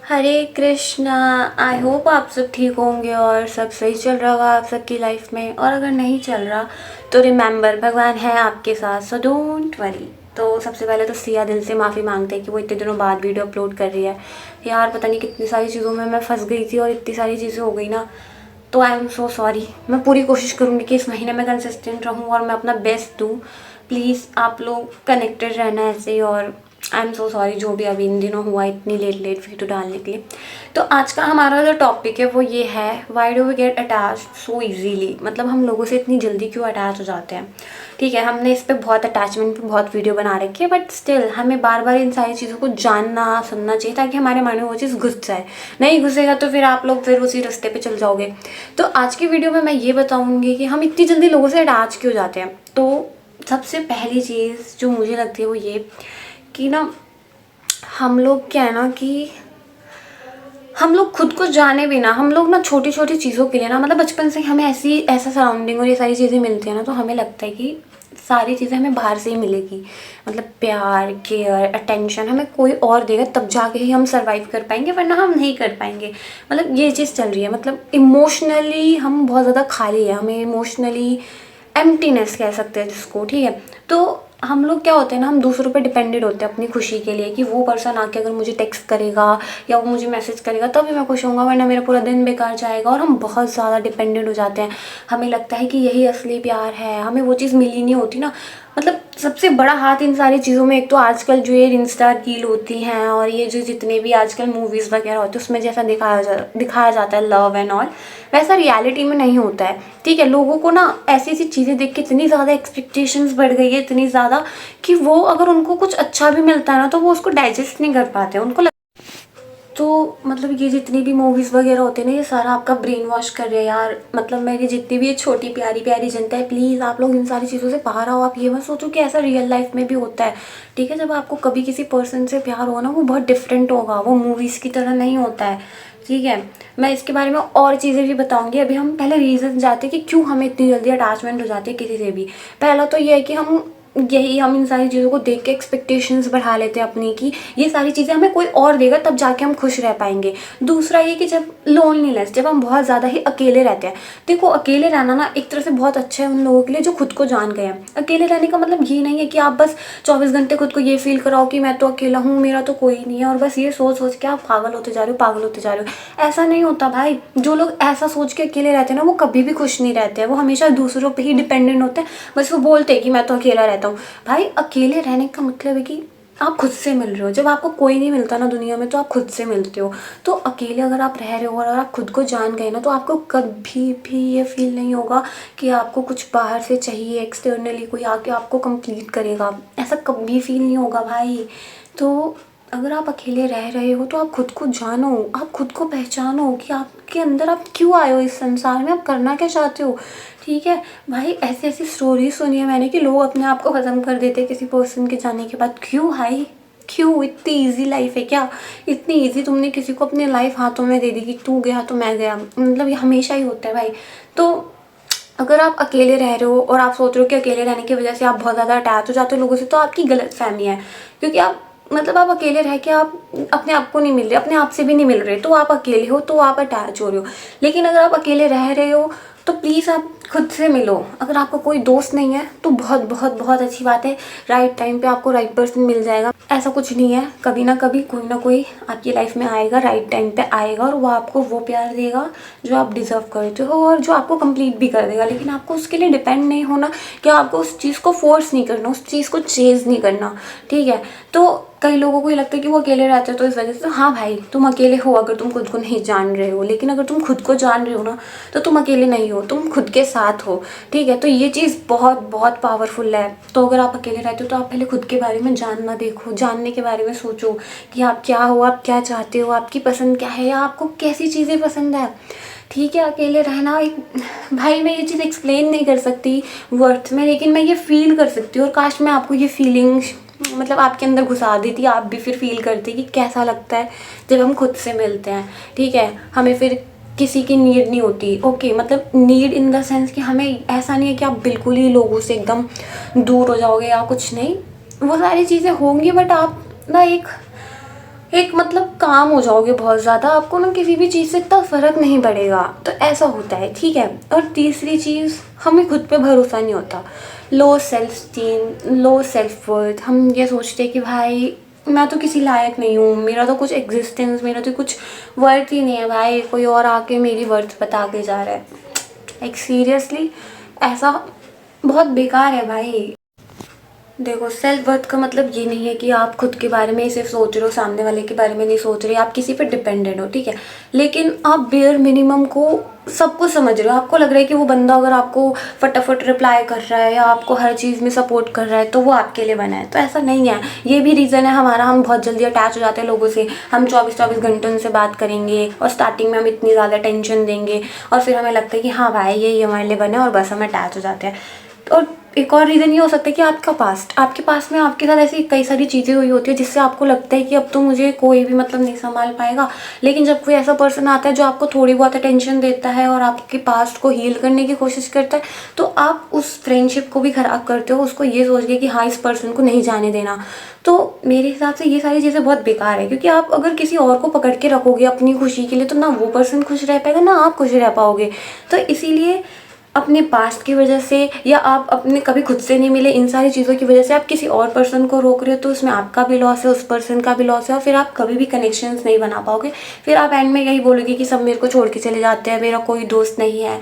Hare Krishna. I hope आप सब ठीक होंगे और सब सही चल रहा होगा आप सबकी लाइफ में। और अगर नहीं चल रहा तो रिमेंबर, भगवान है आपके साथ, सो डोंट वरी। तो सबसे पहले तो सिया दिल से माफ़ी मांगते हैं कि वो इतने दिनों बाद वीडियो अपलोड कर रही है। यार पता नहीं कितनी सारी चीज़ों में मैं फंस गई थी और इतनी सारी चीज़ें हो गई ना, तो आई एम सो सॉरी। मैं पूरी कोशिश करूँगी कि इस महीने में कंसिस्टेंट रहूँ और मैं अपना बेस्ट दूँ। प्लीज़ आप लोग कनेक्टेड रहना ऐसे ही। और आई एम सो सॉरी जो भी अभी इन दिनों हुआ इतनी लेट लेट वीडियो डालने के लिए। तो आज का हमारा जो टॉपिक है वो ये है, why do we get attach so easily. मतलब हम लोगों से इतनी जल्दी क्यों अटैच हो जाते हैं। ठीक है, हमने इस पर बहुत अटैचमेंट पे बहुत वीडियो बना रखी है, बट स्टिल हमें बार बार इन सारी चीज़ों को जानना सुनना चाहिए ताकि हमारे मन में वो चीज़ घुस जाए। नहीं घुसेगा तो फिर आप लोग फिर उसी रास्ते पे चल जाओगे। तो आज की वीडियो में मैं ये बताऊँगी कि हम इतनी जल्दी लोगों से अटैच क्यों जाते हैं। तो सबसे पहली चीज़ जो मुझे लगती है वो ये कि ना, हम लोग क्या है ना कि हम लोग खुद को जाने बिना हम लोग ना छोटी छोटी चीज़ों के लिए ना, मतलब बचपन से हमें ऐसा सराउंडिंग और ये सारी चीज़ें मिलती है ना, तो हमें लगता है कि सारी चीज़ें हमें बाहर से ही मिलेगी। मतलब प्यार, केयर, अटेंशन हमें कोई और देगा तब जाके ही हम सर्वाइव कर पाएंगे, वरना हम नहीं कर पाएंगे। मतलब ये चीज़ चल रही है। मतलब इमोशनली हम बहुत ज़्यादा खाली है, हमें इमोशनली एम्प्टीनेस कह सकते हैं जिसको। ठीक है, तो हम लोग क्या होते हैं ना, हम दूसरों पे डिपेंडेड होते हैं अपनी खुशी के लिए कि वो पर्सन आके अगर मुझे टेक्स्ट करेगा या वो मुझे मैसेज करेगा तभी मैं खुश होऊंगा, वरना मेरा पूरा दिन बेकार जाएगा। और हम बहुत ज़्यादा डिपेंडेंट हो जाते हैं। हमें लगता है कि यही असली प्यार है, हमें वो चीज़ मिली नहीं होती ना। मतलब सबसे बड़ा हाथ इन सारी चीज़ों में, एक तो आजकल जो ये इंस्टा रील होती हैं और ये जो जितने भी आजकल मूवीज़ वगैरह होती है उसमें जैसा दिखाया जाता है लव एंड ऑल, वैसा रियलिटी में नहीं होता है। ठीक है, लोगों को ना ऐसी ऐसी चीज़ें देख के इतनी ज़्यादा एक्सपेक्टेशंस बढ़ गई है, इतनी ज़्यादा कि वो अगर उनको कुछ अच्छा भी मिलता है ना तो वो उसको डाइजेस्ट नहीं कर पाते। तो मतलब ये जितनी भी मूवीज़ वगैरह होते हैं ना, ये सारा आपका ब्रेन वॉश कर रहे हैं यार। मतलब मेरी जितनी भी ये छोटी प्यारी प्यारी जनता है, प्लीज़ आप लोग इन सारी चीज़ों से बाहर आओ। आप ये मत सोचो कि ऐसा रियल लाइफ में भी होता है। ठीक है, जब आपको कभी किसी पर्सन से प्यार हो ना, वो बहुत डिफरेंट होगा, वो मूवीज़ की तरह नहीं होता है। ठीक है, मैं इसके बारे में और चीज़ें भी बताऊंगी। अभी हम पहले रीज़न जाते हैं कि क्यों हमें इतनी जल्दी अटैचमेंट हो जाती है किसी से भी। पहला तो ये है कि हम इन सारी चीज़ों को देख के एक्सपेक्टेशंस बढ़ा लेते हैं अपनी कि ये सारी चीज़ें हमें कोई और देगा तब जाके हम खुश रह पाएंगे। दूसरा ये कि जब लोनलीनेस, जब हम बहुत ज़्यादा ही अकेले रहते हैं। देखो, अकेले रहना ना एक तरह से बहुत अच्छा है उन लोगों के लिए जो खुद को जान गए हैं। अकेले रहने का मतलब ये नहीं है कि आप बस 24 घंटे खुद को ये फील कराओ कि मैं तो अकेला हूँ, मेरा तो कोई नहीं है, और बस ये सोच सोच के आप पागल होते जा रहे हो, पागल होते जा रहे हो। ऐसा नहीं होता भाई। जो लोग ऐसा सोच के अकेले रहते हैं ना, वो कभी भी खुश नहीं रहते हैं। वो हमेशा दूसरों पर ही डिपेंडेंट होते हैं। बस वो बोलते हैं कि मैं तो अकेला रहता हूँ। भाई अकेले रहने का मतलब है कि आप खुद से मिल रहे हो। जब आपको कोई नहीं मिलता ना दुनिया में, तो आप खुद से मिलते हो। तो अकेले अगर आप रह रहे हो और अगर आप खुद को जान गए ना, तो आपको कभी भी ये फील नहीं होगा कि आपको कुछ बाहर से चाहिए, एक्सटर्नली कोई आके आपको कंप्लीट करेगा। ऐसा कभी फील नहीं होगा भाई। तो अगर आप अकेले रह रहे हो तो आप खुद को जानो, आप खुद को पहचानो कि आपके अंदर आप क्यों आए हो इस संसार में, आप करना क्या चाहते हो। ठीक है भाई, ऐसी ऐसी स्टोरी सुनी है मैंने कि लोग अपने आप को ख़त्म कर देते किसी पर्सन के जाने के बाद। क्यों भाई, क्यों? इतनी इजी लाइफ है क्या? इतनी इजी तुमने किसी को अपनी लाइफ हाथों में दे दी कि तू गया तो मैं गया। मतलब ये हमेशा ही होता है भाई। तो अगर आप अकेले रह रहे हो और आप सोच रहे हो कि अकेले रहने की वजह से आप बहुत ज़्यादा अटैच हो जाते हो लोगों से, तो आपकी गलत फहमी है। क्योंकि आप मतलब आप अकेले रह के आप अपने आप को नहीं मिल रहे, अपने आप से भी नहीं मिल रहे, तो आप अकेले हो, तो आप अटैच हो रहे हो। लेकिन अगर आप अकेले रह रहे हो तो प्लीज़ आप खुद से मिलो। अगर आपको कोई दोस्त नहीं है तो बहुत बहुत बहुत अच्छी बात है, राइट टाइम पे आपको राइट पर्सन मिल जाएगा। ऐसा कुछ नहीं है, कभी ना कभी कोई ना कोई आपकी लाइफ में आएगा, राइट टाइम पे आएगा और वो आपको वो प्यार देगा जो आप डिज़र्व करते हो और जो आपको कंप्लीट भी कर देगा। लेकिन आपको उसके लिए डिपेंड नहीं होना, कि आपको उस चीज़ को फोर्स नहीं करना, उस चीज़ को चेज़ नहीं करना। ठीक है, तो कई लोगों को ये लगता है कि वो अकेले रहते हैं तो इस वजह से। हाँ भाई, तुम अकेले हो अगर तुम खुद को नहीं जान रहे हो, लेकिन अगर तुम खुद को जान रहे हो ना, तो तुम अकेले नहीं हो, तुम खुद के साथ हो। ठीक है, तो ये चीज़ बहुत बहुत पावरफुल है। तो अगर आप अकेले रहते हो तो आप पहले खुद के बारे में जानना देखो, जानने के बारे में सोचो कि आप क्या हो, आप क्या चाहते हो, आपकी पसंद क्या है, या आपको कैसी चीज़ें पसंद है। ठीक है, अकेले रहना एक, भाई मैं ये चीज़ एक्सप्लेन नहीं कर सकती वर्ड्स में, लेकिन मैं ये फील कर सकती हूँ। और काश मैं आपको ये फीलिंग्स मतलब आपके अंदर घुसा देती, आप भी फिर फील करते कि कैसा लगता है जब हम खुद से मिलते हैं। ठीक है, हमें फिर किसी की नीड नहीं होती। ओके, मतलब नीड इन द सेंस कि हमें ऐसा नहीं है कि आप बिल्कुल ही लोगों से एकदम दूर हो जाओगे या कुछ नहीं, वो सारी चीज़ें होंगी, बट आप ना एक एक मतलब काम हो जाओगे बहुत ज़्यादा, आपको ना किसी भी चीज़ से इतना फ़र्क नहीं पड़ेगा, तो ऐसा होता है, ठीक है। और तीसरी चीज़, हमें खुद पे भरोसा नहीं होता। Low self esteem, low self worth, हम ये सोचते हैं कि भाई मैं तो किसी लायक नहीं हूँ, मेरा तो कुछ एग्जिस्टेंस, मेरा तो कुछ वर्थ ही नहीं है भाई, कोई और आके मेरी वर्थ बता के जा रहा है। लाइक सीरियसली, ऐसा बहुत बेकार है भाई। देखो, सेल्फ वर्थ का मतलब ये नहीं है कि आप खुद के बारे में ही सिर्फ सोच रहे हो, सामने वाले के बारे में नहीं सोच रहे, आप किसी पे डिपेंडेंट हो, ठीक है। लेकिन आप बेयर मिनिमम को सब कुछ समझ रहे हो, आपको लग रहा है कि वो बंदा अगर आपको फटाफट रिप्लाई कर रहा है या आपको हर चीज़ में सपोर्ट कर रहा है तो वो आपके लिए बना है, तो ऐसा नहीं है। ये भी रीज़न है हमारा, हम बहुत जल्दी अटैच हो जाते हैं लोगों से, हम 24-24 घंटे उनसे बात करेंगे और स्टार्टिंग में हम इतनी ज़्यादा टेंशन देंगे और फिर हमें लगता है कि हाँ भाई ये हमारे लिए बना है और बस हम अटैच हो जाते हैं। और एक और रीज़न ये हो सकता है कि आपके पास में आपके साथ ऐसी कई सारी चीज़ें हुई होती है जिससे आपको लगता है कि अब तो मुझे कोई भी मतलब नहीं संभाल पाएगा। लेकिन जब कोई ऐसा पर्सन आता है जो आपको थोड़ी बहुत अटेंशन देता है और आपके पास्ट को हील करने की कोशिश करता है, तो आप उस फ्रेंडशिप को भी ख़राब करते हो, उसको ये सोच के कि हाँ इस पर्सन को नहीं जाने देना। तो मेरे हिसाब से ये सारी चीज़ें बहुत बेकार है, क्योंकि आप अगर किसी और को पकड़ के रखोगे अपनी खुशी के लिए, तो ना वो पर्सन खुश रह पाएगा ना आप खुश रह पाओगे। तो इसीलिए अपने पास्ट की वजह से या आप अपने कभी खुद से नहीं मिले, इन सारी चीज़ों की वजह से आप किसी और पर्सन को रोक रहे हो, तो उसमें आपका भी लॉस है, उस पर्सन का भी लॉस है, और फिर आप कभी भी कनेक्शंस नहीं बना पाओगे। फिर आप एंड में यही बोलोगे कि सब मेरे को छोड़ के चले जाते हैं, मेरा कोई दोस्त नहीं है।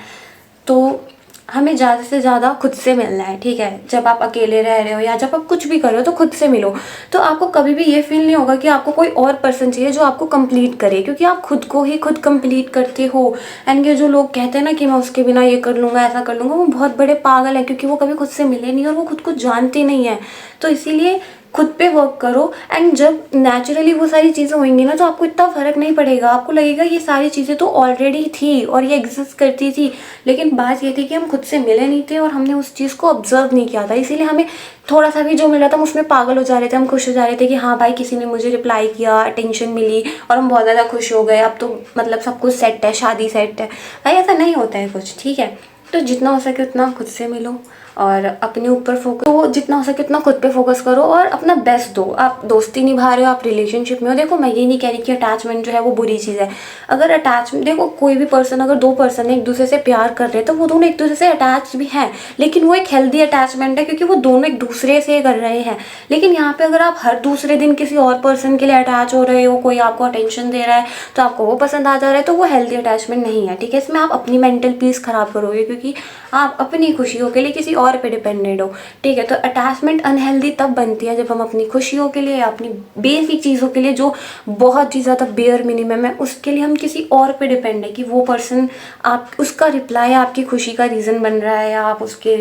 तो हमें ज़्यादा से ज़्यादा खुद से मिलना है, ठीक है। जब आप अकेले रह रहे हो या जब आप कुछ भी कर रहे हो तो खुद से मिलो, तो आपको कभी भी ये फील नहीं होगा कि आपको कोई और पर्सन चाहिए जो आपको कंप्लीट करे, क्योंकि आप खुद को ही खुद कंप्लीट करते हो। एंड ये जो लोग कहते हैं ना कि मैं उसके बिना ये कर लूँगा, ऐसा कर लूँगा, वो बहुत बड़े पागल हैं, क्योंकि वो कभी खुद से मिले नहीं और वो खुद को जानते नहीं है। तो इसीलिए खुद पे वर्क करो, एंड जब नेचुरली वो सारी चीज़ें होंगी ना तो आपको इतना फ़र्क नहीं पड़ेगा, आपको लगेगा ये सारी चीज़ें तो ऑलरेडी थी और ये एग्जिस्ट करती थी। लेकिन बात ये थी कि हम खुद से मिले नहीं थे और हमने उस चीज़ को ऑब्जर्व नहीं किया था, इसीलिए हमें थोड़ा सा भी जो मिला था हम उसमें पागल हो जा रहे थे, हम खुश हो जा रहे थे कि हाँ भाई किसी ने मुझे रिप्लाई किया, अटेंशन मिली और हम बहुत ज़्यादा खुश हो गए, अब तो मतलब सब कुछ सेट है, शादी सेट है। भाई ऐसा नहीं होता है कुछ, ठीक है। तो जितना हो सके उतना खुद से मिलो और अपने ऊपर फोकस, तो जितना हो सके उतना खुद पे फोकस करो और अपना बेस्ट दो। आप दोस्ती निभा रहे हो, आप रिलेशनशिप में हो, देखो मैं ये नहीं कह रही कि अटैचमेंट जो है वो बुरी चीज़ है। अगर अटैचमेंट, देखो कोई भी पर्सन, अगर दो पर्सन एक दूसरे से प्यार कर रहे हैं तो वो दोनों एक दूसरे से अटैच भी हैं, लेकिन वो एक हेल्दी अटैचमेंट है क्योंकि वो दोनों एक दूसरे से कर रहे हैं। लेकिन यहाँ पे अगर आप हर दूसरे दिन किसी और पर्सन के लिए अटैच हो रहे हो, कोई आपको अटेंशन दे रहा है तो आपको वो पसंद आ जा रहा है, तो वो हेल्दी अटैचमेंट नहीं है, ठीक है। इसमें आप अपनी मेंटल पीस खराब करोगे क्योंकि आप अपनी खुशियों के लिए किसी और पे डिपेंडेंट हो, ठीक है। तो अटैचमेंट अनहेल्दी तब बनती है जब हम अपनी खुशियों के लिए, अपनी बेसिक चीज़ों के लिए जो बहुत ही ज़्यादा बेयर मिनिमम है उसके लिए हम किसी और पे डिपेंड है कि वो पर्सन, आप उसका रिप्लाई आपकी खुशी का रीज़न बन रहा है, या आप उसके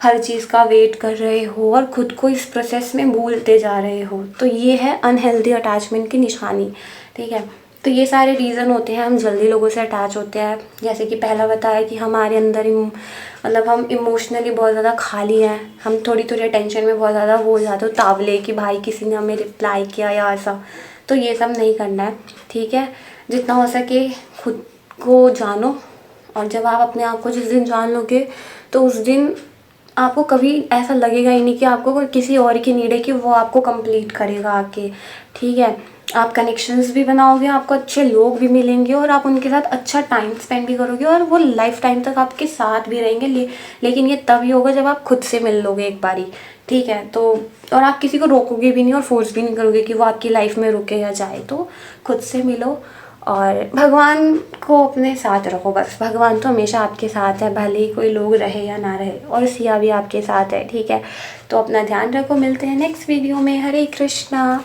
हर चीज़ का वेट कर रहे हो और खुद को इस प्रोसेस में भूलते जा रहे हो। तो ये है अनहेल्दी अटैचमेंट की निशानी, ठीक है। तो ये सारे रीज़न होते हैं हम जल्दी लोगों से अटैच होते हैं। जैसे कि पहला बताया कि हमारे अंदर मतलब हम इमोशनली बहुत ज़्यादा खाली हैं, हम थोड़ी थोड़ी टेंशन में बहुत ज़्यादा वो हो जाते हो तावले कि भाई किसी ने हमें रिप्लाई किया या ऐसा। तो ये सब नहीं करना है, ठीक है। जितना हो सके खुद को जानो, और जब आप अपने आप को जिस दिन जान लोगे तो उस दिन आपको कभी ऐसा लगेगा ही नहीं कि आपको कोई किसी और की नीड है कि वो आपको कंप्लीट करेगा आके, ठीक है। आप कनेक्शंस भी बनाओगे, आपको अच्छे लोग भी मिलेंगे और आप उनके साथ अच्छा टाइम स्पेंड भी करोगे और वो लाइफ टाइम तक आपके साथ भी रहेंगे। लेकिन ये तभी होगा जब आप खुद से मिल लोगे एक बारी, ठीक है। तो और आप किसी को रोकोगे भी नहीं और फोर्स भी नहीं करोगे कि वो आपकी लाइफ में रुके या जाए। तो खुद से मिलो और भगवान को अपने साथ रखो, बस भगवान तो हमेशा आपके साथ है, भले ही कोई लोग रहे या ना रहे, और सिया भी आपके साथ है, ठीक है। तो अपना ध्यान रखो, मिलते हैं नेक्स्ट वीडियो में। हरे कृष्णा।